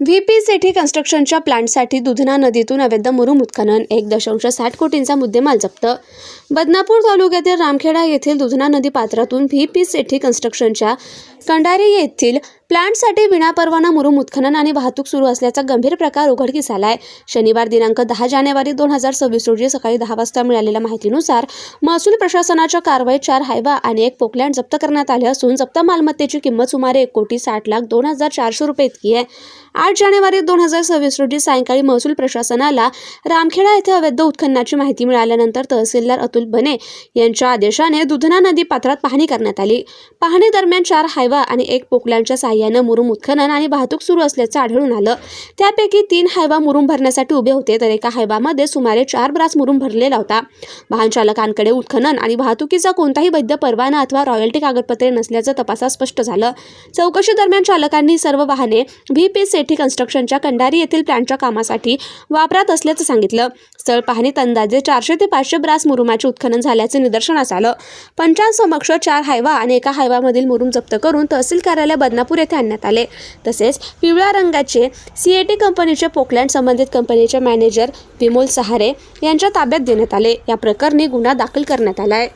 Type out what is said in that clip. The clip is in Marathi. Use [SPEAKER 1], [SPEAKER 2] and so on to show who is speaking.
[SPEAKER 1] व्हीपी सेठी कन्स्ट्रक्शनच्या प्लांटसाठी दुधना नदीतून अवैध मुरुम उत्खनन 1.60 कोटींचा मुद्देमाल जप्त। बदनापूर तालुक्यातील रामखेडा येथील दुधना नदी पात्रातून व्हीपी सेठी कन्स्ट्रक्शनच्या कंडारी येथील प्लांटसाठी विनापरवाना मुरुम उत्खनन आणि वाहतूक सुरू असल्याचा गंभीर प्रकार उघडकीस आलाय। शनिवार दिनांक 10 जानेवारी 2026 रोजी सकाळी 10 वाजता मिळालेल्या माहितीनुसार महसूल प्रशासनाच्या कारवाईत 4 हायवा आणि 1 पोकलँड जप्त करण्यात आले असून जप्त मालमत्तेची किंमत सुमारे 1,60,02,400 रुपये इतकी आहे। 8 जानेवारी 2026 रोजी सायंकाळी महसूल प्रशासनाला रामखेडा येथे अवैध उत्खननाची माहिती मिळाल्यानंतर तहसीलदार अतुल बने यांच्या आदेशाने दुधना नदी पात्रात पाहणी करण्यात आली। पाहणी दरम्यान 4 हायवा आणि 1 पोकलँडच्या साहाय्याने मुरुम उत्खनन आणि वाहतूक सुरू असल्याचं आढळून आलं। त्यापैकी 3 हायवा मुरुम भरण्यासाठी उभे होते, तर एका हायवामध्ये सुमारे 4 ब्रास मुरुम भरलेला होता। वाहन चालकांकडे उत्खनन आणि वाहतुकीचा कोणताही वैध परवाना अथवा रॉयल्टी कागदपत्रे नसल्याचं तपासात स्पष्ट झालं। चौकशी दरम्यान चालकांनी सर्व वाहने व्हीपी सेठी कन्स्ट्रक्शनच्या कंडारी येथील प्लांटच्या कामासाठी वापरात असल्याचं सांगितलं। स्थळ पाहणीत अंदाजे 400 ते 500 ब्रास मुरुमाचे उत्खनन झाल्याचे निदर्शनास आलं। पंचांसमक्ष 4 हायवा आणि एका हायवामधील मुरुम जप्त करून तहसील कार्यालय बदनापूर येथे आणण्यात आले। तसेच पिवळ्या रंगाचे सीएटी कंपनीचे पोकलँड संबंधित कंपनीचे मॅनेजर विमोल सहारे यांच्या ताब्यात देण्यात आले। या प्रकरणी गुन्हा दाखल करण्यात आला आहे।